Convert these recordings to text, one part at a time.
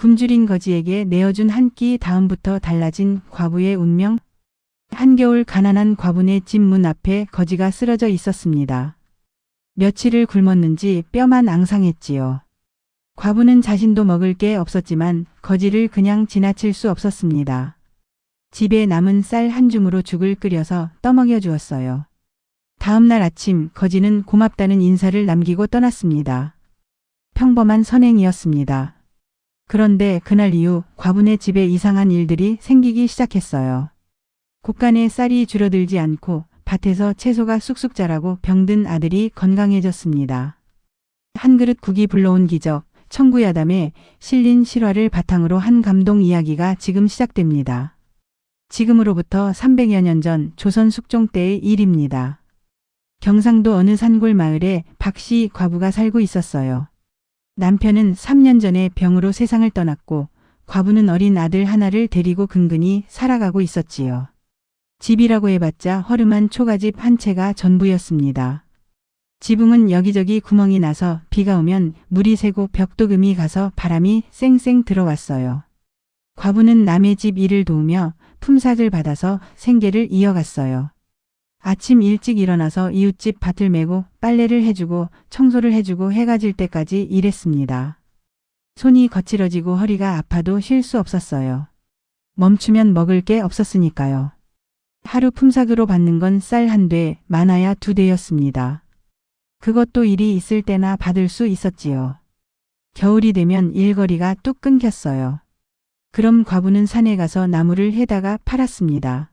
굶주린 거지에게 내어준 한 끼 다음부터 달라진 과부의 운명. 한겨울 가난한 과부네 집 문 앞에 거지가 쓰러져 있었습니다. 며칠을 굶었는지 뼈만 앙상했지요. 과부는 자신도 먹을 게 없었지만 거지를 그냥 지나칠 수 없었습니다. 집에 남은 쌀 한 줌으로 죽을 끓여서 떠먹여 주었어요. 다음 날 아침 거지는 고맙다는 인사를 남기고 떠났습니다. 평범한 선행이었습니다. 그런데 그날 이후 과부네 집에 이상한 일들이 생기기 시작했어요. 곳간에 쌀이 줄어들지 않고 밭에서 채소가 쑥쑥 자라고 병든 아들이 건강해졌습니다. 한 그릇 국이 불러온 기적, 청구야담에 실린 실화를 바탕으로 한 감동 이야기가 지금 시작됩니다. 지금으로부터 300여 년 전 조선 숙종 때의 일입니다. 경상도 어느 산골 마을에 박씨 과부가 살고 있었어요. 남편은 3년 전에 병으로 세상을 떠났고 과부는 어린 아들 하나를 데리고 근근히 살아가고 있었지요. 집이라고 해봤자 허름한 초가집 한 채가 전부였습니다. 지붕은 여기저기 구멍이 나서 비가 오면 물이 새고 벽도 금이 가서 바람이 쌩쌩 들어왔어요. 과부는 남의 집 일을 도우며 품삯을 받아서 생계를 이어갔어요. 아침 일찍 일어나서 이웃집 밭을 메고 빨래를 해주고 청소를 해주고 해가 질 때까지 일했습니다. 손이 거칠어지고 허리가 아파도 쉴 수 없었어요. 멈추면 먹을 게 없었으니까요. 하루 품삯으로 받는 건 쌀 한 대, 많아야 2대였습니다. 그것도 일이 있을 때나 받을 수 있었지요. 겨울이 되면 일거리가 뚝 끊겼어요. 그럼 과부는 산에 가서 나무를 해다가 팔았습니다.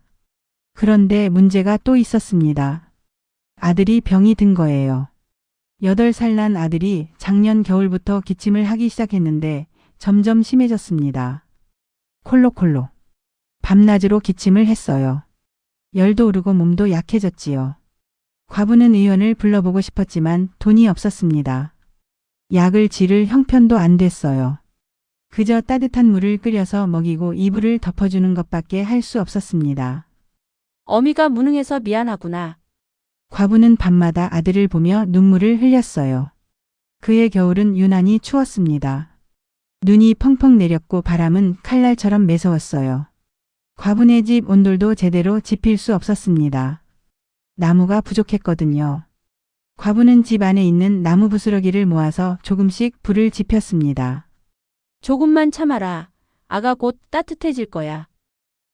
그런데 문제가 또 있었습니다. 아들이 병이 든 거예요. 8살 난 아들이 작년 겨울부터 기침을 하기 시작했는데 점점 심해졌습니다. 콜록콜록. 밤낮으로 기침을 했어요. 열도 오르고 몸도 약해졌지요. 과부는 의원을 불러보고 싶었지만 돈이 없었습니다. 약을 지를 형편도 안 됐어요. 그저 따뜻한 물을 끓여서 먹이고 이불을 덮어주는 것밖에 할 수 없었습니다. 어미가 무능해서 미안하구나. 과부는 밤마다 아들을 보며 눈물을 흘렸어요. 그해 겨울은 유난히 추웠습니다. 눈이 펑펑 내렸고 바람은 칼날처럼 매서웠어요. 과부네 집 온돌도 제대로 지필 수 없었습니다. 나무가 부족했거든요. 과부는 집 안에 있는 나무 부스러기를 모아서 조금씩 불을 지폈습니다. 조금만 참아라. 아가 곧 따뜻해질 거야.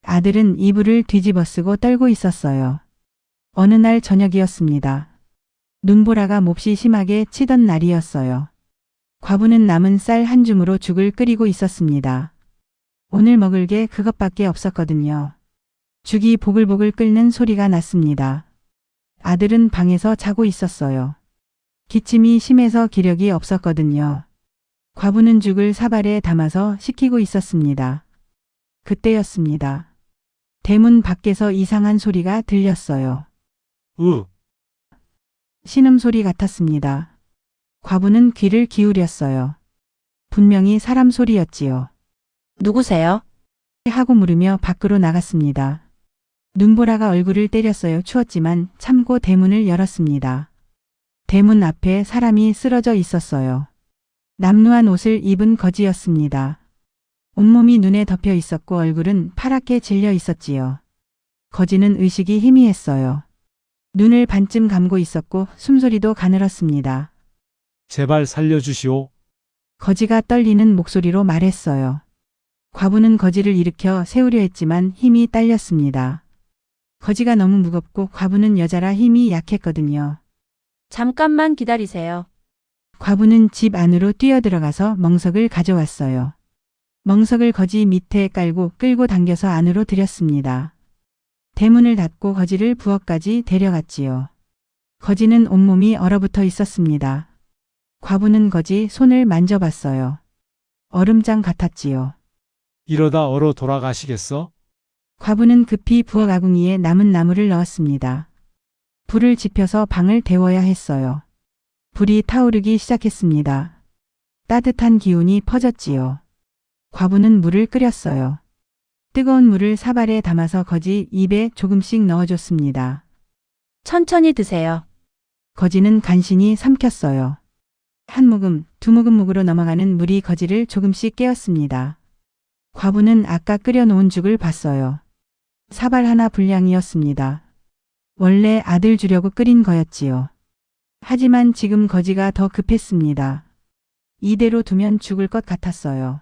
아들은 이불을 뒤집어 쓰고 떨고 있었어요. 어느 날 저녁이었습니다. 눈보라가 몹시 심하게 치던 날이었어요. 과부는 남은 쌀 한 줌으로 죽을 끓이고 있었습니다. 오늘 먹을 게 그것밖에 없었거든요. 죽이 보글보글 끓는 소리가 났습니다. 아들은 방에서 자고 있었어요. 기침이 심해서 기력이 없었거든요. 과부는 죽을 사발에 담아서 식히고 있었습니다. 그때였습니다. 대문 밖에서 이상한 소리가 들렸어요. 신음소리 같았습니다. 과부는 귀를 기울였어요. 분명히 사람 소리였지요. 누구세요? 하고 물으며 밖으로 나갔습니다. 눈보라가 얼굴을 때렸어요. 추웠지만 참고 대문을 열었습니다. 대문 앞에 사람이 쓰러져 있었어요. 남루한 옷을 입은 거지였습니다. 온몸이 눈에 덮여 있었고 얼굴은 파랗게 질려 있었지요. 거지는 의식이 희미했어요. 눈을 반쯤 감고 있었고 숨소리도 가늘었습니다. 제발 살려주시오. 거지가 떨리는 목소리로 말했어요. 과부는 거지를 일으켜 세우려 했지만 힘이 딸렸습니다. 거지가 너무 무겁고 과부는 여자라 힘이 약했거든요. 잠깐만 기다리세요. 과부는 집 안으로 뛰어들어가서 멍석을 가져왔어요. 멍석을 거지 밑에 깔고 끌고 당겨서 안으로 들였습니다. 대문을 닫고 거지를 부엌까지 데려갔지요. 거지는 온몸이 얼어붙어 있었습니다. 과부는 거지 손을 만져봤어요. 얼음장 같았지요. 이러다 얼어 돌아가시겠어? 과부는 급히 부엌 아궁이에 남은 나무를 넣었습니다. 불을 지펴서 방을 데워야 했어요. 불이 타오르기 시작했습니다. 따뜻한 기운이 퍼졌지요. 과부는 물을 끓였어요. 뜨거운 물을 사발에 담아서 거지 입에 조금씩 넣어줬습니다. 천천히 드세요. 거지는 간신히 삼켰어요. 한 모금, 두무근묵으로 넘어가는 물이 거지를 조금씩 깨웠습니다. 과부는 아까 끓여놓은 죽을 봤어요. 사발 하나 분량이었습니다. 원래 아들 주려고 끓인 거였지요. 하지만 지금 거지가 더 급했습니다. 이대로 두면 죽을 것 같았어요.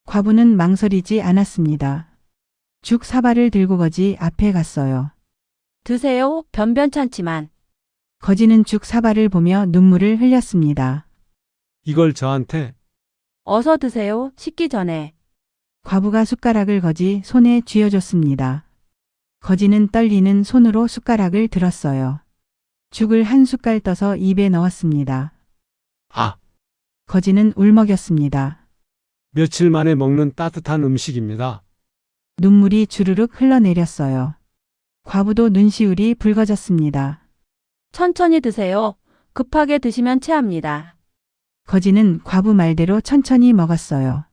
과부는 망설이지 않았습니다. 죽 사발을 들고 거지 앞에 갔어요. 드세요. 변변찮지만. 거지는 죽 사발을 보며 눈물을 흘렸습니다. 이걸 저한테. 어서 드세요. 식기 전에. 과부가 숟가락을 거지 손에 쥐어줬습니다. 거지는 떨리는 손으로 숟가락을 들었어요. 죽을 한 숟갈 떠서 입에 넣었습니다. 아, 거지는 울먹였습니다. 며칠 만에 먹는 따뜻한 음식입니다. 눈물이 주르륵 흘러내렸어요. 과부도 눈시울이 붉어졌습니다. 천천히 드세요. 급하게 드시면 체합니다. 거지는 과부 말대로 천천히 먹었어요.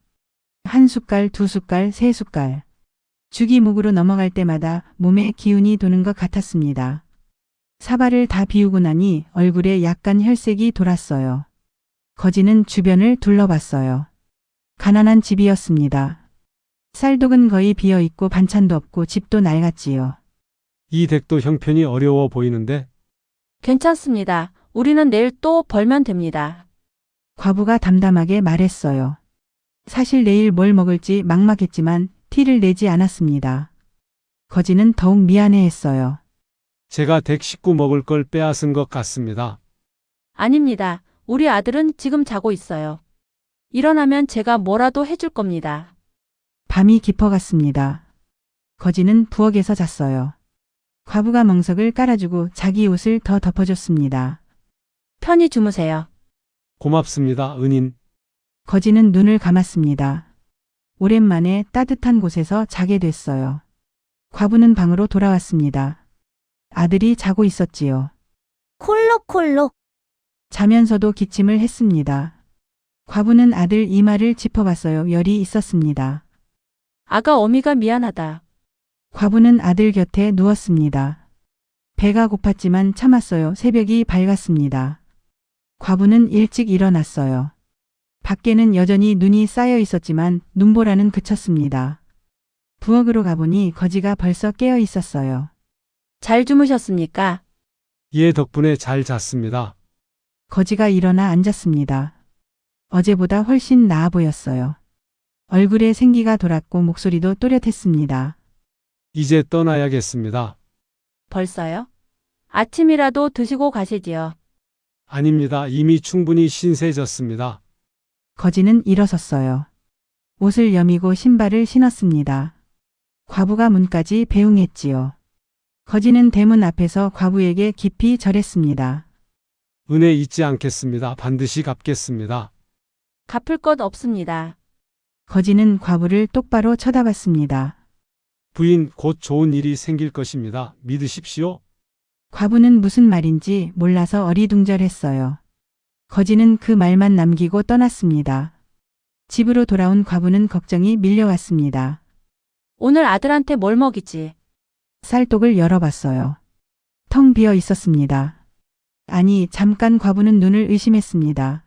한 숟갈, 두 숟갈, 세 숟갈. 죽이 목으로 넘어갈 때마다 몸에 기운이 도는 것 같았습니다. 사발을 다 비우고 나니 얼굴에 약간 혈색이 돌았어요. 거지는 주변을 둘러봤어요. 가난한 집이었습니다. 쌀독은 거의 비어있고 반찬도 없고 집도 낡았지요. 이 댁도 형편이 어려워 보이는데 괜찮습니다. 우리는 내일 또 벌면 됩니다. 과부가 담담하게 말했어요. 사실 내일 뭘 먹을지 막막했지만 티를 내지 않았습니다. 거지는 더욱 미안해했어요. 제가 댁 식구 먹을 걸 빼앗은 것 같습니다. 아닙니다. 우리 아들은 지금 자고 있어요. 일어나면 제가 뭐라도 해줄 겁니다. 밤이 깊어갔습니다. 거지는 부엌에서 잤어요. 과부가 멍석을 깔아주고 자기 옷을 더 덮어줬습니다. 편히 주무세요. 고맙습니다, 은인. 거지는 눈을 감았습니다. 오랜만에 따뜻한 곳에서 자게 됐어요. 과부는 방으로 돌아왔습니다. 아들이 자고 있었지요. 콜록콜록. 자면서도 기침을 했습니다. 과부는 아들 이마를 짚어봤어요. 열이 있었습니다. 아가 어미가 미안하다. 과부는 아들 곁에 누웠습니다. 배가 고팠지만 참았어요. 새벽이 밝았습니다. 과부는 일찍 일어났어요. 밖에는 여전히 눈이 쌓여 있었지만 눈보라는 그쳤습니다. 부엌으로 가보니 거지가 벌써 깨어 있었어요. 잘 주무셨습니까? 얘 덕분에 잘 잤습니다. 거지가 일어나 앉았습니다. 어제보다 훨씬 나아 보였어요. 얼굴에 생기가 돌았고 목소리도 또렷했습니다. 이제 떠나야겠습니다. 벌써요? 아침이라도 드시고 가시지요. 아닙니다. 이미 충분히 신세졌습니다. 거지는 일어섰어요. 옷을 여미고 신발을 신었습니다. 과부가 문까지 배웅했지요. 거지는 대문 앞에서 과부에게 깊이 절했습니다. 은혜 잊지 않겠습니다. 반드시 갚겠습니다. 갚을 것 없습니다. 거지는 과부를 똑바로 쳐다봤습니다. 부인, 곧 좋은 일이 생길 것입니다. 믿으십시오. 과부는 무슨 말인지 몰라서 어리둥절했어요. 거지는 그 말만 남기고 떠났습니다. 집으로 돌아온 과부는 걱정이 밀려왔습니다. 오늘 아들한테 뭘 먹이지? 쌀독을 열어봤어요. 텅 비어 있었습니다. 아니, 잠깐 과부는 눈을 의심했습니다.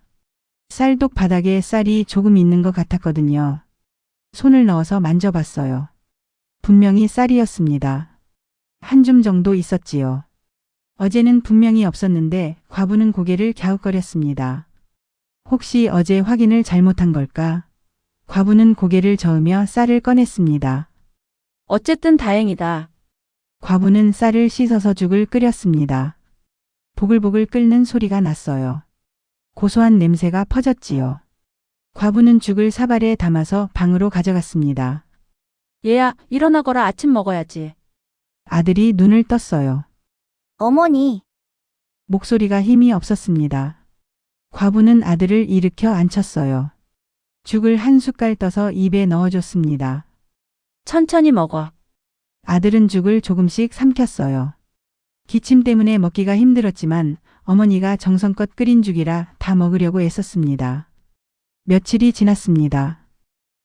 쌀독 바닥에 쌀이 조금 있는 것 같았거든요. 손을 넣어서 만져봤어요. 분명히 쌀이었습니다. 한 줌 정도 있었지요. 어제는 분명히 없었는데 과부는 고개를 갸웃거렸습니다. 혹시 어제 확인을 잘못한 걸까? 과부는 고개를 저으며 쌀을 꺼냈습니다. 어쨌든 다행이다. 과부는 쌀을 씻어서 죽을 끓였습니다. 보글보글 끓는 소리가 났어요. 고소한 냄새가 퍼졌지요. 과부는 죽을 사발에 담아서 방으로 가져갔습니다. 얘야, 일어나거라. 아침 먹어야지. 아들이 눈을 떴어요. 어머니, 목소리가 힘이 없었습니다. 과부는 아들을 일으켜 앉혔어요. 죽을 한 숟갈 떠서 입에 넣어줬습니다. 천천히 먹어. 아들은 죽을 조금씩 삼켰어요. 기침 때문에 먹기가 힘들었지만 어머니가 정성껏 끓인 죽이라 다 먹으려고 애썼습니다. 며칠이 지났습니다.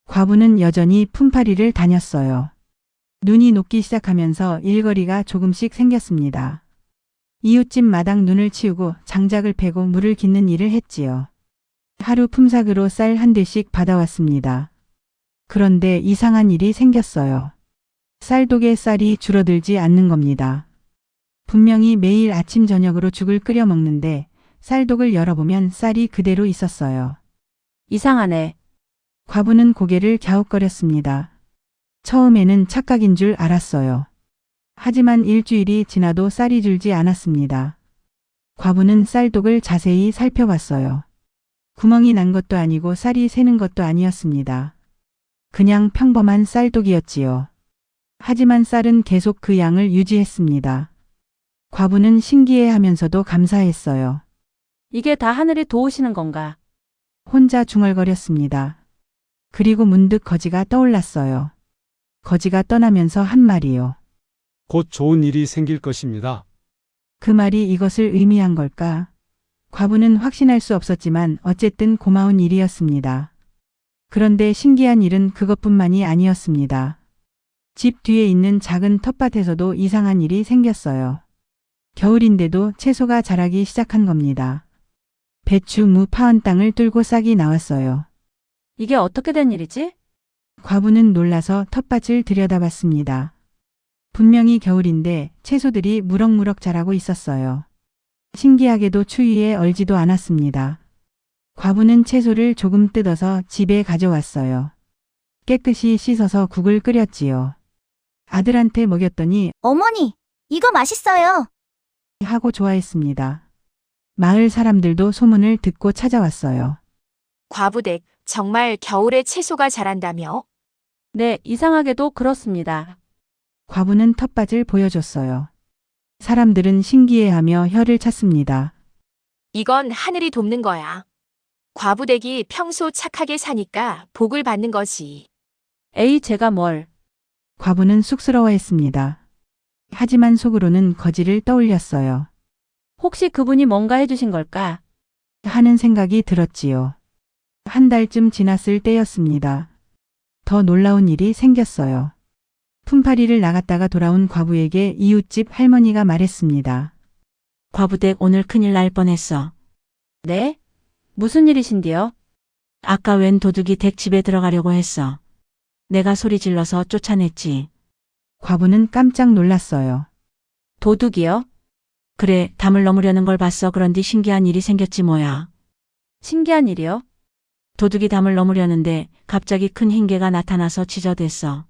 과부는 여전히 품팔이를 다녔어요. 눈이 녹기 시작하면서 일거리가 조금씩 생겼습니다. 이웃집 마당 눈을 치우고 장작을 패고 물을 깃는 일을 했지요. 하루 품삯으로 쌀 한 대씩 받아왔습니다. 그런데 이상한 일이 생겼어요. 쌀독에 쌀이 줄어들지 않는 겁니다. 분명히 매일 아침 저녁으로 죽을 끓여 먹는데 쌀독을 열어보면 쌀이 그대로 있었어요. 이상하네. 과부는 고개를 갸웃거렸습니다. 처음에는 착각인 줄 알았어요. 하지만 일주일이 지나도 쌀이 줄지 않았습니다. 과부는 쌀독을 자세히 살펴봤어요. 구멍이 난 것도 아니고 쌀이 새는 것도 아니었습니다. 그냥 평범한 쌀독이었지요. 하지만 쌀은 계속 그 양을 유지했습니다. 과부는 신기해하면서도 감사했어요. 이게 다 하늘이 도우시는 건가? 혼자 중얼거렸습니다. 그리고 문득 거지가 떠올랐어요. 거지가 떠나면서 한 말이요. 곧 좋은 일이 생길 것입니다. 그 말이 이것을 의미한 걸까? 과부는 확신할 수 없었지만 어쨌든 고마운 일이었습니다. 그런데 신기한 일은 그것뿐만이 아니었습니다. 집 뒤에 있는 작은 텃밭에서도 이상한 일이 생겼어요. 겨울인데도 채소가 자라기 시작한 겁니다. 배추, 무, 파은 땅을 뚫고 싹이 나왔어요. 이게 어떻게 된 일이지? 과부는 놀라서 텃밭을 들여다봤습니다. 분명히 겨울인데 채소들이 무럭무럭 자라고 있었어요. 신기하게도 추위에 얼지도 않았습니다. 과부는 채소를 조금 뜯어서 집에 가져왔어요. 깨끗이 씻어서 국을 끓였지요. 아들한테 먹였더니 어머니, 이거 맛있어요. 하고 좋아했습니다. 마을 사람들도 소문을 듣고 찾아왔어요. 과부댁, 정말 겨울에 채소가 자란다며? 네, 이상하게도 그렇습니다. 과부는 텃밭을 보여줬어요. 사람들은 신기해하며 혀를 찼습니다. 이건 하늘이 돕는 거야. 과부댁이 평소 착하게 사니까 복을 받는 거지. 에이, 제가 뭘. 과부는 쑥스러워했습니다. 하지만 속으로는 거지를 떠올렸어요. 혹시 그분이 뭔가 해주신 걸까? 하는 생각이 들었지요. 한 달쯤 지났을 때였습니다. 더 놀라운 일이 생겼어요. 품팔이를 나갔다가 돌아온 과부에게 이웃집 할머니가 말했습니다. 과부댁 오늘 큰일 날 뻔했어. 네? 무슨 일이신데요? 아까 웬 도둑이 댁 집에 들어가려고 했어. 내가 소리 질러서 쫓아냈지. 과부는 깜짝 놀랐어요. 도둑이요? 그래, 담을 넘으려는 걸 봤어. 그런데 신기한 일이 생겼지 뭐야. 신기한 일이요? 도둑이 담을 넘으려는데 갑자기 큰 흰개가 나타나서 지저댔어.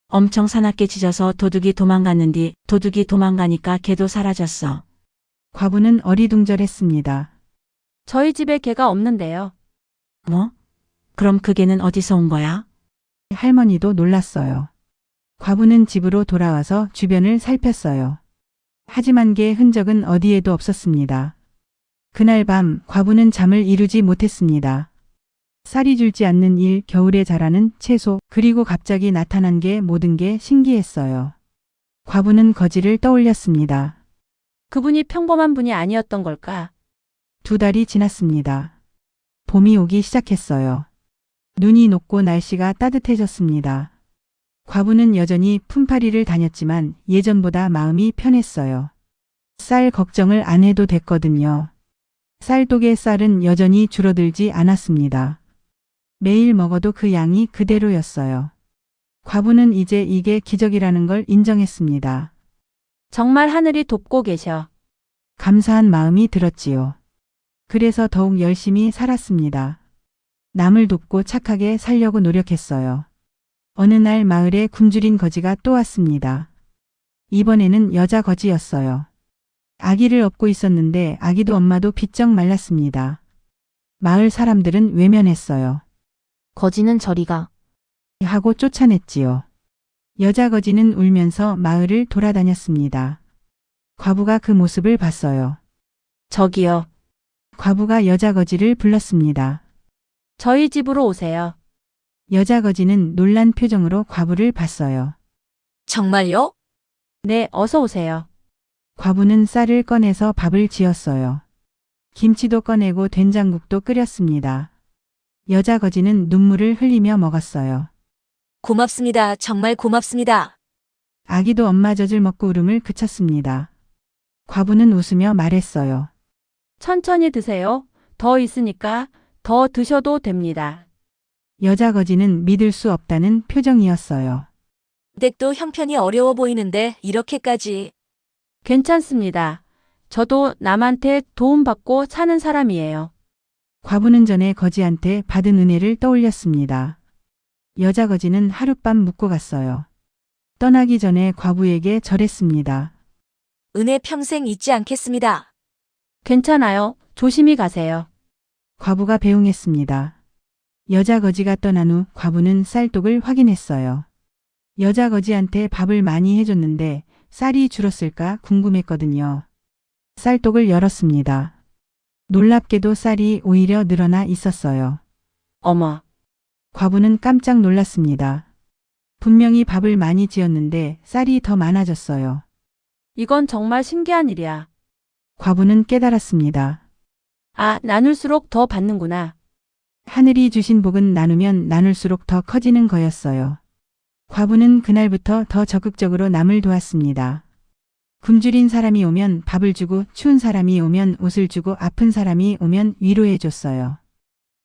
엄청 사납게 짖어서 도둑이 도망갔는디 도둑이 도망가니까 개도 사라졌어. 과부는 어리둥절했습니다. 저희 집에 개가 없는데요. 뭐? 그럼 그 개는 어디서 온 거야? 할머니도 놀랐어요. 과부는 집으로 돌아와서 주변을 살폈어요. 하지만 개의 흔적은 어디에도 없었습니다. 그날 밤 과부는 잠을 이루지 못했습니다. 쌀이 줄지 않는 일, 겨울에 자라는 채소, 그리고 갑자기 나타난 게 모든 게 신기했어요. 과부는 거지를 떠올렸습니다. 그분이 평범한 분이 아니었던 걸까? 2달이 지났습니다. 봄이 오기 시작했어요. 눈이 녹고 날씨가 따뜻해졌습니다. 과부는 여전히 품팔이를 다녔지만 예전보다 마음이 편했어요. 쌀 걱정을 안 해도 됐거든요. 쌀독의 쌀은 여전히 줄어들지 않았습니다. 매일 먹어도 그 양이 그대로였어요. 과부는 이제 이게 기적이라는 걸 인정했습니다. 정말 하늘이 돕고 계셔. 감사한 마음이 들었지요. 그래서 더욱 열심히 살았습니다. 남을 돕고 착하게 살려고 노력했어요. 어느 날 마을에 굶주린 거지가 또 왔습니다. 이번에는 여자 거지였어요. 아기를 업고 있었는데 아기도 엄마도 비쩍 말랐습니다. 마을 사람들은 외면했어요. 거지는 저리 가. 하고 쫓아냈지요. 여자 거지는 울면서 마을을 돌아다녔습니다. 과부가 그 모습을 봤어요. 저기요. 과부가 여자 거지를 불렀습니다. 저희 집으로 오세요. 여자 거지는 놀란 표정으로 과부를 봤어요. 정말요? 네, 어서 오세요. 과부는 쌀을 꺼내서 밥을 지었어요. 김치도 꺼내고 된장국도 끓였습니다. 여자 거지는 눈물을 흘리며 먹었어요. 고맙습니다. 정말 고맙습니다. 아기도 엄마 젖을 먹고 울음을 그쳤습니다. 과부는 웃으며 말했어요. 천천히 드세요. 더 있으니까 더 드셔도 됩니다. 여자 거지는 믿을 수 없다는 표정이었어요. 댁도 형편이 어려워 보이는데 이렇게까지. 괜찮습니다. 저도 남한테 도움받고 사는 사람이에요. 과부는 전에 거지한테 받은 은혜를 떠올렸습니다. 여자 거지는 하룻밤 묵고 갔어요. 떠나기 전에 과부에게 절했습니다. 은혜 평생 잊지 않겠습니다. 괜찮아요. 조심히 가세요. 과부가 배웅했습니다. 여자 거지가 떠난 후 과부는 쌀독을 확인했어요. 여자 거지한테 밥을 많이 해줬는데 쌀이 줄었을까 궁금했거든요. 쌀독을 열었습니다. 놀랍게도 쌀이 오히려 늘어나 있었어요. 어머, 과부는 깜짝 놀랐습니다. 분명히 밥을 많이 지었는데 쌀이 더 많아졌어요. 이건 정말 신기한 일이야. 과부는 깨달았습니다. 아, 나눌수록 더 받는구나. 하늘이 주신 복은 나누면 나눌수록 더 커지는 거였어요. 과부는 그날부터 더 적극적으로 남을 도왔습니다. 굶주린 사람이 오면 밥을 주고 추운 사람이 오면 옷을 주고 아픈 사람이 오면 위로해 줬어요.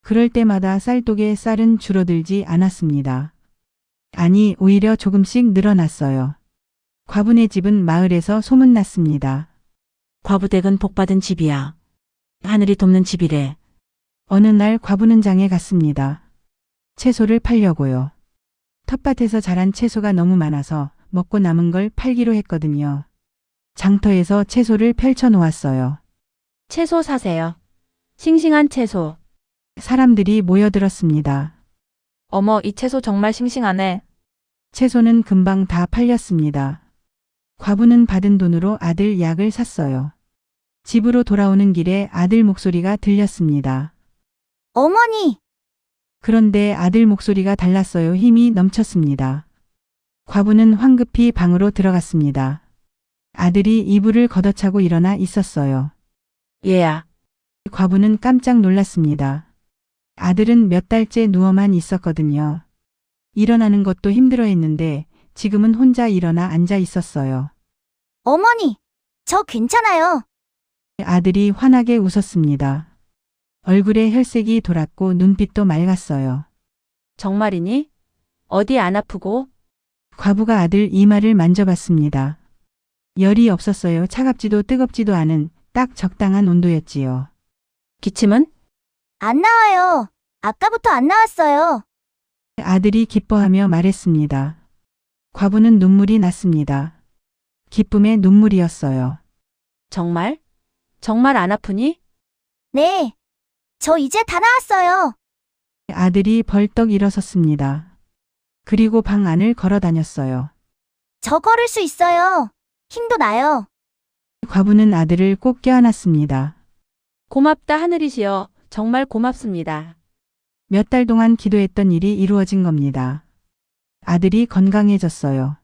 그럴 때마다 쌀독의 쌀은 줄어들지 않았습니다. 아니, 오히려 조금씩 늘어났어요. 과부네 집은 마을에서 소문났습니다. 과부댁은 복받은 집이야. 하늘이 돕는 집이래. 어느 날 과부는 장에 갔습니다. 채소를 팔려고요. 텃밭에서 자란 채소가 너무 많아서 먹고 남은 걸 팔기로 했거든요. 장터에서 채소를 펼쳐 놓았어요. 채소 사세요. 싱싱한 채소. 사람들이 모여들었습니다. 어머, 이 채소 정말 싱싱하네. 채소는 금방 다 팔렸습니다. 과부는 받은 돈으로 아들 약을 샀어요. 집으로 돌아오는 길에 아들 목소리가 들렸습니다. 어머니, 그런데 아들 목소리가 달랐어요. 힘이 넘쳤습니다. 과부는 황급히 방으로 들어갔습니다. 아들이 이불을 걷어차고 일어나 있었어요. 얘야. 과부는 깜짝 놀랐습니다. 아들은 몇 달째 누워만 있었거든요. 일어나는 것도 힘들어했는데 지금은 혼자 일어나 앉아 있었어요. 어머니, 저 괜찮아요. 아들이 환하게 웃었습니다. 얼굴에 혈색이 돌았고 눈빛도 맑았어요. 정말이니? 어디 안 아프고? 과부가 아들 이마를 만져봤습니다. 열이 없었어요. 차갑지도 뜨겁지도 않은 딱 적당한 온도였지요. 기침은? 안 나와요. 아까부터 안 나왔어요. 아들이 기뻐하며 말했습니다. 과부는 눈물이 났습니다. 기쁨의 눈물이었어요. 정말? 정말 안 아프니? 네, 저 이제 다 나왔어요. 아들이 벌떡 일어섰습니다. 그리고 방 안을 걸어 다녔어요. 저 걸을 수 있어요. 힘도 나요. 과부는 아들을 꼭 껴안았습니다. 고맙다 하늘이시여. 정말 고맙습니다. 몇 달 동안 기도했던 일이 이루어진 겁니다. 아들이 건강해졌어요.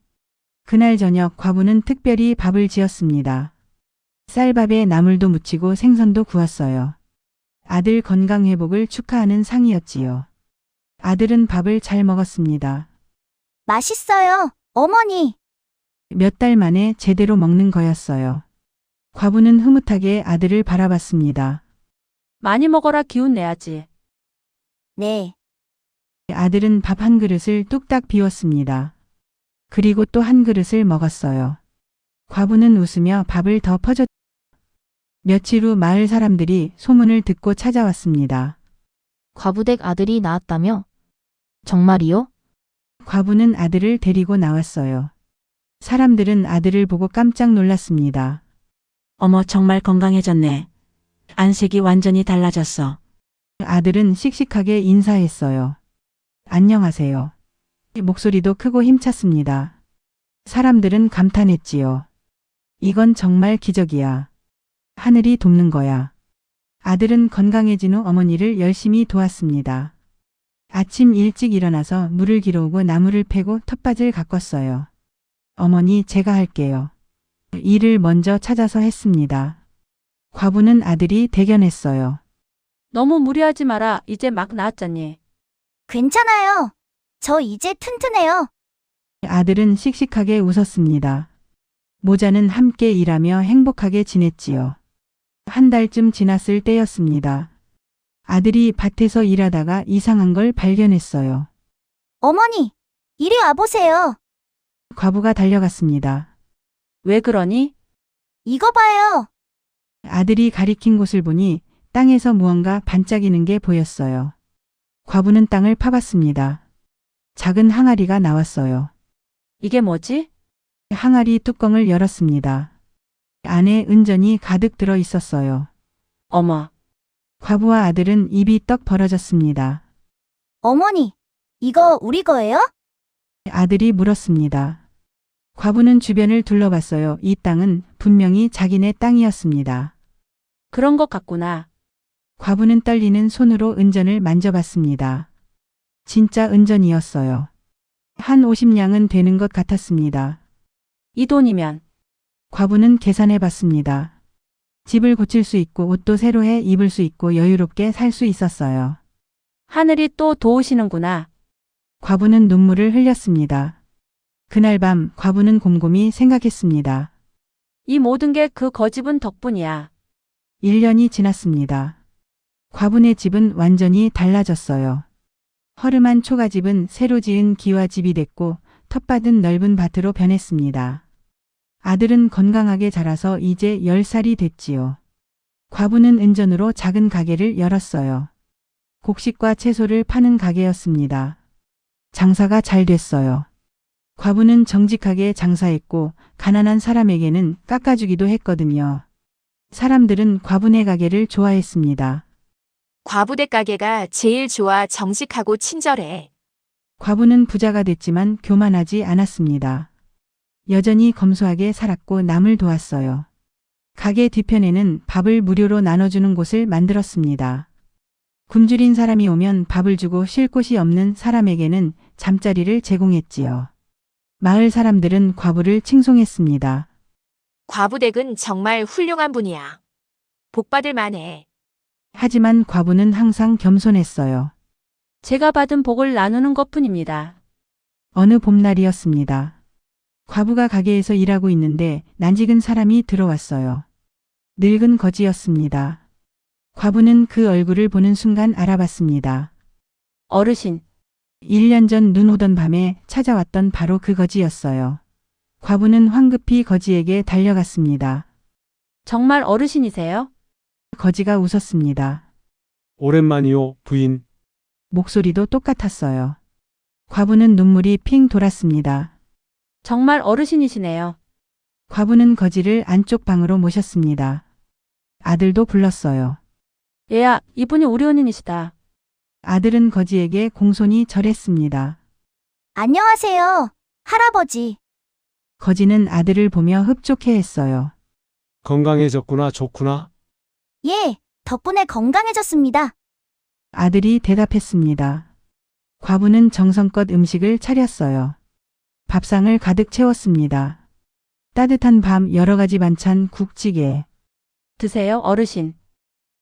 그날 저녁 과부는 특별히 밥을 지었습니다. 쌀밥에 나물도 무치고 생선도 구웠어요. 아들 건강 회복을 축하하는 상이었지요. 아들은 밥을 잘 먹었습니다. 맛있어요, 어머니. 몇 달 만에 제대로 먹는 거였어요. 과부는 흐뭇하게 아들을 바라봤습니다. 많이 먹어라 기운 내야지. 네, 아들은 밥 한 그릇을 뚝딱 비웠습니다. 그리고 또 한 그릇을 먹었어요. 과부는 웃으며 밥을 더 퍼줬. 며칠 후 마을 사람들이 소문을 듣고 찾아왔습니다. 과부댁 아들이 낳았다며? 정말이요? 과부는 아들을 데리고 나왔어요. 사람들은 아들을 보고 깜짝 놀랐습니다. 어머, 정말 건강해졌네. 안색이 완전히 달라졌어. 아들은 씩씩하게 인사했어요. 안녕하세요. 목소리도 크고 힘찼습니다. 사람들은 감탄했지요. 이건 정말 기적이야. 하늘이 돕는 거야. 아들은 건강해진 후 어머니를 열심히 도왔습니다. 아침 일찍 일어나서 물을 길어오고 나무를 패고 텃밭을 가꿨어요. 어머니, 제가 할게요. 일을 먼저 찾아서 했습니다. 과부는 아들이 대견했어요. 너무 무리하지 마라. 이제 막 나았잖니. 괜찮아요. 저 이제 튼튼해요. 아들은 씩씩하게 웃었습니다. 모자는 함께 일하며 행복하게 지냈지요. 한 달쯤 지났을 때였습니다. 아들이 밭에서 일하다가 이상한 걸 발견했어요. 어머니, 이리 와보세요. 과부가 달려갔습니다. 왜 그러니? 이거 봐요. 아들이 가리킨 곳을 보니 땅에서 무언가 반짝이는 게 보였어요. 과부는 땅을 파봤습니다. 작은 항아리가 나왔어요. 이게 뭐지? 항아리 뚜껑을 열었습니다. 안에 은전이 가득 들어 있었어요. 어머, 과부와 아들은 입이 떡 벌어졌습니다. 어머니, 이거 우리 거예요? 아들이 물었습니다. 과부는 주변을 둘러봤어요. 이 땅은 분명히 자기네 땅이었습니다. 그런 것 같구나. 과부는 떨리는 손으로 은전을 만져봤습니다. 진짜 은전이었어요. 한 50냥은 되는 것 같았습니다. 이 돈이면 과부는 계산해 봤습니다. 집을 고칠 수 있고 옷도 새로 해 입을 수 있고 여유롭게 살 수 있었어요. 하늘이 또 도우시는구나. 과부는 눈물을 흘렸습니다. 그날 밤 과부는 곰곰이 생각했습니다. 이 모든 게 그 거집은 덕분이야. 1년이 지났습니다. 과부네 집은 완전히 달라졌어요. 허름한 초가집은 새로 지은 기와집이 됐고 텃밭은 넓은 밭으로 변했습니다. 아들은 건강하게 자라서 이제 10살이 됐지요. 과부는 은전으로 작은 가게를 열었어요. 곡식과 채소를 파는 가게였습니다. 장사가 잘 됐어요. 과부는 정직하게 장사했고 가난한 사람에게는 깎아주기도 했거든요. 사람들은 과부네 가게를 좋아했습니다. 과부댁 가게가 제일 좋아 정직하고 친절해. 과부는 부자가 됐지만 교만하지 않았습니다. 여전히 검소하게 살았고 남을 도왔어요. 가게 뒤편에는 밥을 무료로 나눠주는 곳을 만들었습니다. 굶주린 사람이 오면 밥을 주고 쉴 곳이 없는 사람에게는 잠자리를 제공했지요. 마을 사람들은 과부를 칭송했습니다. 과부댁은 정말 훌륭한 분이야. 복받을 만해. 하지만 과부는 항상 겸손했어요. 제가 받은 복을 나누는 것뿐입니다. 어느 봄날이었습니다. 과부가 가게에서 일하고 있는데 낯익은 사람이 들어왔어요. 늙은 거지였습니다. 과부는 그 얼굴을 보는 순간 알아봤습니다. 어르신, 1년 전 눈 오던 밤에 찾아왔던 바로 그 거지였어요. 과부는 황급히 거지에게 달려갔습니다. 정말 어르신이세요? 거지가 웃었습니다. 오랜만이요, 부인. 목소리도 똑같았어요. 과부는 눈물이 핑 돌았습니다. 정말 어르신이시네요. 과부는 거지를 안쪽 방으로 모셨습니다. 아들도 불렀어요. 얘야, 이분이 우리 은인이시다. 아들은 거지에게 공손히 절했습니다. 안녕하세요, 할아버지. 거지는 아들을 보며 흡족해했어요. 건강해졌구나, 좋구나. 예, 덕분에 건강해졌습니다. 아들이 대답했습니다. 과부는 정성껏 음식을 차렸어요. 밥상을 가득 채웠습니다. 따뜻한 밤 여러 가지 반찬 국찌개. 드세요, 어르신.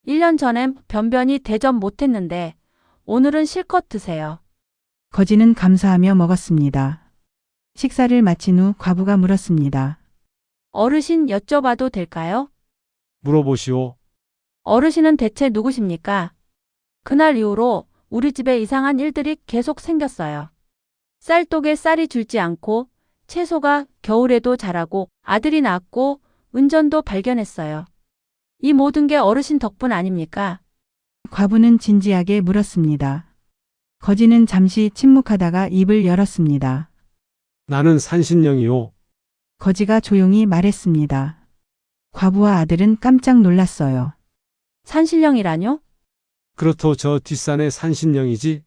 1년 전엔 변변히 대접 못했는데 오늘은 실컷 드세요. 거지는 감사하며 먹었습니다. 식사를 마친 후 과부가 물었습니다. 어르신 여쭤봐도 될까요? 물어보시오. 어르신은 대체 누구십니까? 그날 이후로 우리 집에 이상한 일들이 계속 생겼어요. 쌀독에 쌀이 줄지 않고 채소가 겨울에도 자라고 아들이 낳았고 은전도 발견했어요. 이 모든 게 어르신 덕분 아닙니까? 과부는 진지하게 물었습니다. 거지는 잠시 침묵하다가 입을 열었습니다. 나는 산신령이요. 거지가 조용히 말했습니다. 과부와 아들은 깜짝 놀랐어요. 산신령이라뇨? 그렇도 저 뒷산의 산신령이지.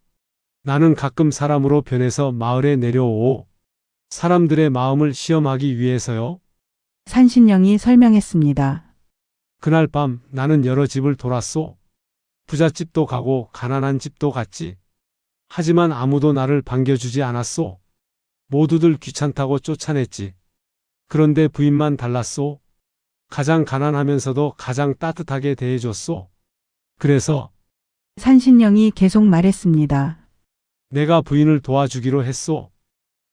나는 가끔 사람으로 변해서 마을에 내려오오. 사람들의 마음을 시험하기 위해서요. 산신령이 설명했습니다. 그날 밤 나는 여러 집을 돌았소. 부잣집도 가고 가난한 집도 갔지. 하지만 아무도 나를 반겨주지 않았소. 모두들 귀찮다고 쫓아냈지. 그런데 부인만 달랐소. 가장 가난하면서도 가장 따뜻하게 대해줬소. 그래서 산신령이 계속 말했습니다. 내가 부인을 도와주기로 했소.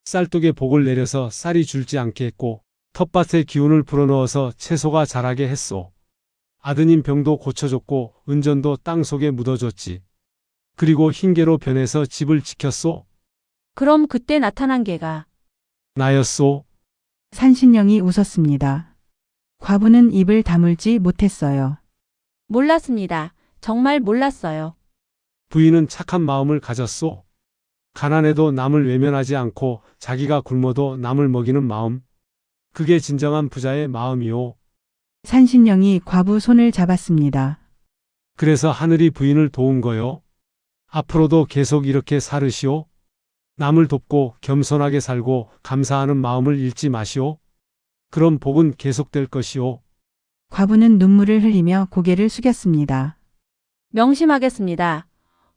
쌀독에 복을 내려서 쌀이 줄지 않게 했고 텃밭에 기운을 불어넣어서 채소가 자라게 했소. 아드님 병도 고쳐줬고 은전도 땅속에 묻어줬지. 그리고 흰개로 변해서 집을 지켰소. 그럼 그때 나타난 개가 나였소. 산신령이 웃었습니다. 과부는 입을 다물지 못했어요. 몰랐습니다. 정말 몰랐어요. 부인은 착한 마음을 가졌소. 가난해도 남을 외면하지 않고 자기가 굶어도 남을 먹이는 마음. 그게 진정한 부자의 마음이오. 산신령이 과부 손을 잡았습니다. 그래서 하늘이 부인을 도운 거요. 앞으로도 계속 이렇게 살으시오. 남을 돕고 겸손하게 살고 감사하는 마음을 잃지 마시오. 그럼 복은 계속될 것이오. 과부는 눈물을 흘리며 고개를 숙였습니다. 명심하겠습니다.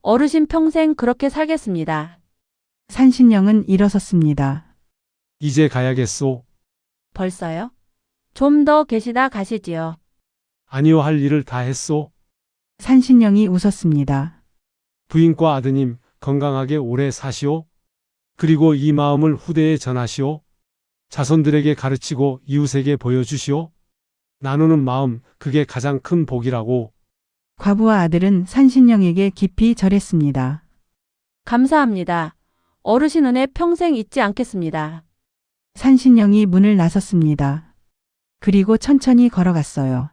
어르신 평생 그렇게 살겠습니다. 산신령은 일어섰습니다. 이제 가야겠소. 벌써요? 좀 더 계시다 가시지요. 아니요, 할 일을 다 했소. 산신령이 웃었습니다. 부인과 아드님 건강하게 오래 사시오. 그리고 이 마음을 후대에 전하시오. 자손들에게 가르치고 이웃에게 보여주시오. 나누는 마음, 그게 가장 큰 복이라고. 과부와 아들은 산신령에게 깊이 절했습니다. 감사합니다. 어르신 은혜 평생 잊지 않겠습니다. 산신령이 문을 나섰습니다. 그리고 천천히 걸어갔어요.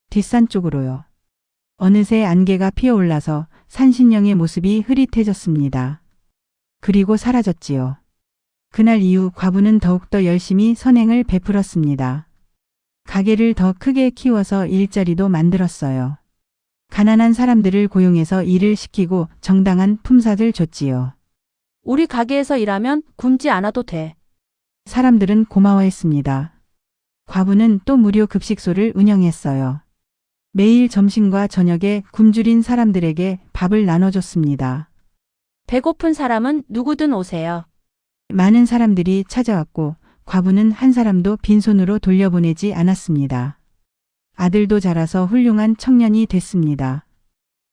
뒷산 쪽으로요. 어느새 안개가 피어올라서 산신령의 모습이 흐릿해졌습니다. 그리고 사라졌지요. 그날 이후 과부는 더욱더 열심히 선행을 베풀었습니다. 가게를 더 크게 키워서 일자리도 만들었어요. 가난한 사람들을 고용해서 일을 시키고 정당한 품삯을 줬지요. 우리 가게에서 일하면 굶지 않아도 돼. 사람들은 고마워했습니다. 과부는 또 무료 급식소를 운영했어요. 매일 점심과 저녁에 굶주린 사람들에게 밥을 나눠줬습니다. 배고픈 사람은 누구든 오세요. 많은 사람들이 찾아왔고 과부는 한 사람도 빈손으로 돌려보내지 않았습니다. 아들도 자라서 훌륭한 청년이 됐습니다.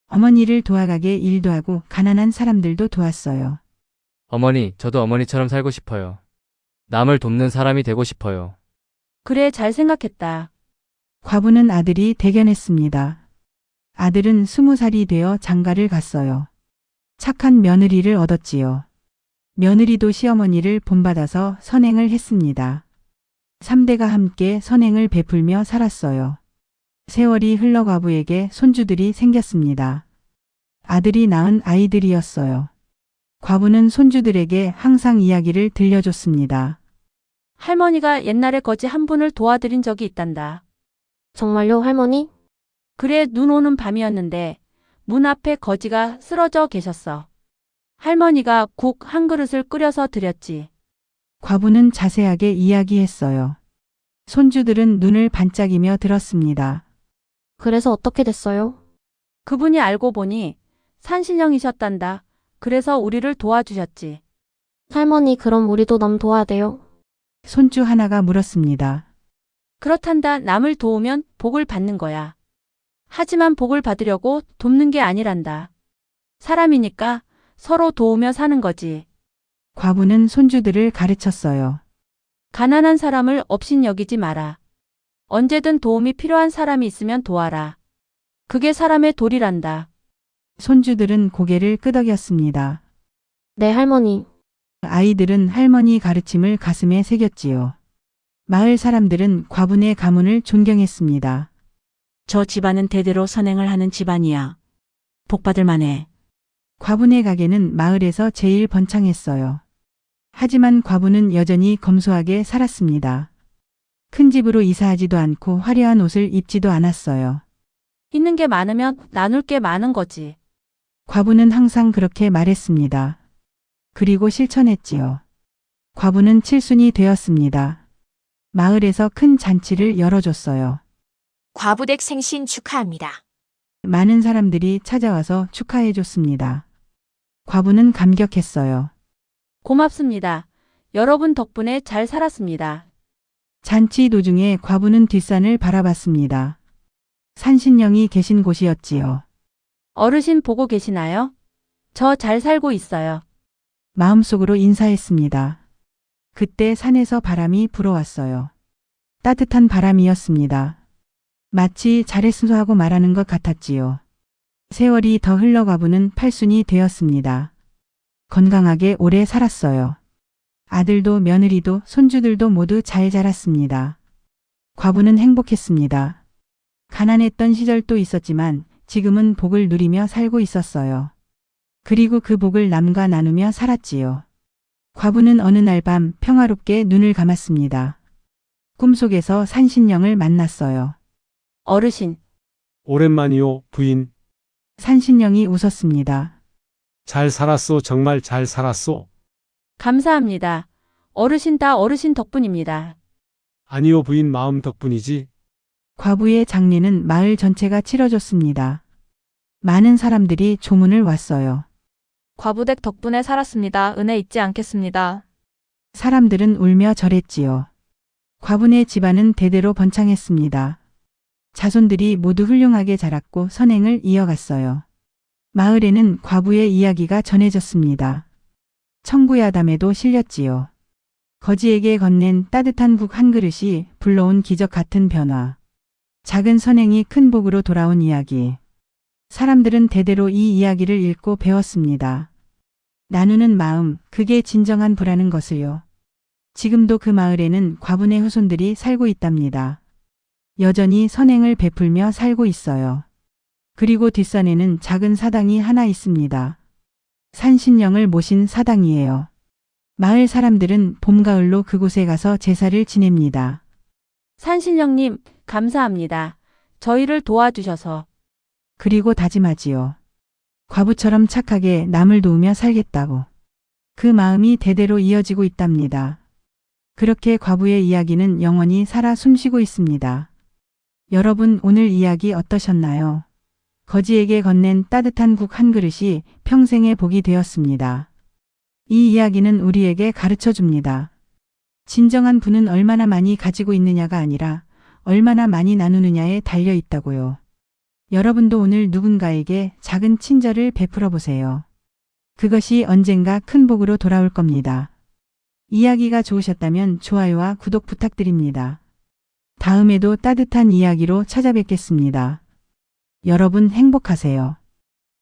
어머니를 도와가게 일도 하고 가난한 사람들도 도왔어요. 어머니, 저도 어머니처럼 살고 싶어요. 남을 돕는 사람이 되고 싶어요. 그래, 잘 생각했다. 과부는 아들이 대견했습니다. 아들은 20살이 되어 장가를 갔어요. 착한 며느리를 얻었지요. 며느리도 시어머니를 본받아서 선행을 했습니다. 3대가 함께 선행을 베풀며 살았어요. 세월이 흘러 과부에게 손주들이 생겼습니다. 아들이 낳은 아이들이었어요. 과부는 손주들에게 항상 이야기를 들려줬습니다. 할머니가 옛날에 거지 한 분을 도와드린 적이 있단다. 정말요, 할머니? 그래, 눈 오는 밤이었는데 문 앞에 거지가 쓰러져 계셨어. 할머니가 국 한 그릇을 끓여서 드렸지. 과부는 자세하게 이야기했어요. 손주들은 눈을 반짝이며 들었습니다. 그래서 어떻게 됐어요? 그분이 알고 보니 산신령이셨단다. 그래서 우리를 도와주셨지. 할머니, 그럼 우리도 남 도와야 돼요? 손주 하나가 물었습니다. 그렇단다. 남을 도우면 복을 받는 거야. 하지만 복을 받으려고 돕는 게 아니란다. 사람이니까 서로 도우며 사는 거지. 과부는 손주들을 가르쳤어요. 가난한 사람을 업신여기지 마라. 언제든 도움이 필요한 사람이 있으면 도와라. 그게 사람의 도리란다. 손주들은 고개를 끄덕였습니다. 네, 할머니. 아이들은 할머니 가르침을 가슴에 새겼지요. 마을 사람들은 과부의 가문을 존경했습니다. 저 집안은 대대로 선행을 하는 집안이야. 복받을 만해. 과부네 가게는 마을에서 제일 번창했어요. 하지만 과부는 여전히 검소하게 살았습니다. 큰 집으로 이사하지도 않고 화려한 옷을 입지도 않았어요. 있는 게 많으면 나눌 게 많은 거지. 과부는 항상 그렇게 말했습니다. 그리고 실천했지요. 과부는 칠순이 되었습니다. 마을에서 큰 잔치를 열어줬어요. 과부댁 생신 축하합니다. 많은 사람들이 찾아와서 축하해줬습니다. 과부는 감격했어요. 고맙습니다. 여러분 덕분에 잘 살았습니다. 잔치 도중에 과부는 뒷산을 바라봤습니다. 산신령이 계신 곳이었지요. 어르신 보고 계시나요? 저 잘 살고 있어요. 마음속으로 인사했습니다. 그때 산에서 바람이 불어왔어요. 따뜻한 바람이었습니다. 마치 잘했어 하고 말하는 것 같았지요. 세월이 더 흘러 과부는 팔순이 되었습니다. 건강하게 오래 살았어요. 아들도 며느리도 손주들도 모두 잘 자랐습니다. 과부는 행복했습니다. 가난했던 시절도 있었지만 지금은 복을 누리며 살고 있었어요. 그리고 그 복을 남과 나누며 살았지요. 과부는 어느 날 밤 평화롭게 눈을 감았습니다. 꿈속에서 산신령을 만났어요. 어르신, 오랜만이요, 부인. 산신령이 웃었습니다. 잘 살았소, 정말 잘 살았소. 감사합니다. 어르신 다 어르신 덕분입니다. 아니요, 부인 마음 덕분이지. 과부의 장례는 마을 전체가 치러졌습니다. 많은 사람들이 조문을 왔어요. 과부댁 덕분에 살았습니다. 은혜 잊지 않겠습니다. 사람들은 울며 절했지요. 과부네 집안은 대대로 번창했습니다. 자손들이 모두 훌륭하게 자랐고 선행을 이어갔어요. 마을에는 과부의 이야기가 전해졌습니다. 청구야담에도 실렸지요. 거지에게 건넨 따뜻한 국 한 그릇이 불러온 기적 같은 변화. 작은 선행이 큰 복으로 돌아온 이야기. 사람들은 대대로 이 이야기를 읽고 배웠습니다. 나누는 마음, 그게 진정한 부라는 것을요. 지금도 그 마을에는 과부네 후손들이 살고 있답니다. 여전히 선행을 베풀며 살고 있어요. 그리고 뒷산에는 작은 사당이 하나 있습니다. 산신령을 모신 사당이에요. 마을 사람들은 봄, 가을로 그곳에 가서 제사를 지냅니다. 산신령님, 감사합니다. 저희를 도와주셔서. 그리고 다짐하지요. 과부처럼 착하게 남을 도우며 살겠다고. 그 마음이 대대로 이어지고 있답니다. 그렇게 과부의 이야기는 영원히 살아 숨쉬고 있습니다. 여러분 오늘 이야기 어떠셨나요? 거지에게 건넨 따뜻한 국 한 그릇이 평생의 복이 되었습니다. 이 이야기는 우리에게 가르쳐 줍니다. 진정한 부는 얼마나 많이 가지고 있느냐가 아니라 얼마나 많이 나누느냐에 달려 있다고요. 여러분도 오늘 누군가에게 작은 친절을 베풀어 보세요. 그것이 언젠가 큰 복으로 돌아올 겁니다. 이야기가 좋으셨다면 좋아요와 구독 부탁드립니다. 다음에도 따뜻한 이야기로 찾아뵙겠습니다. 여러분 행복하세요.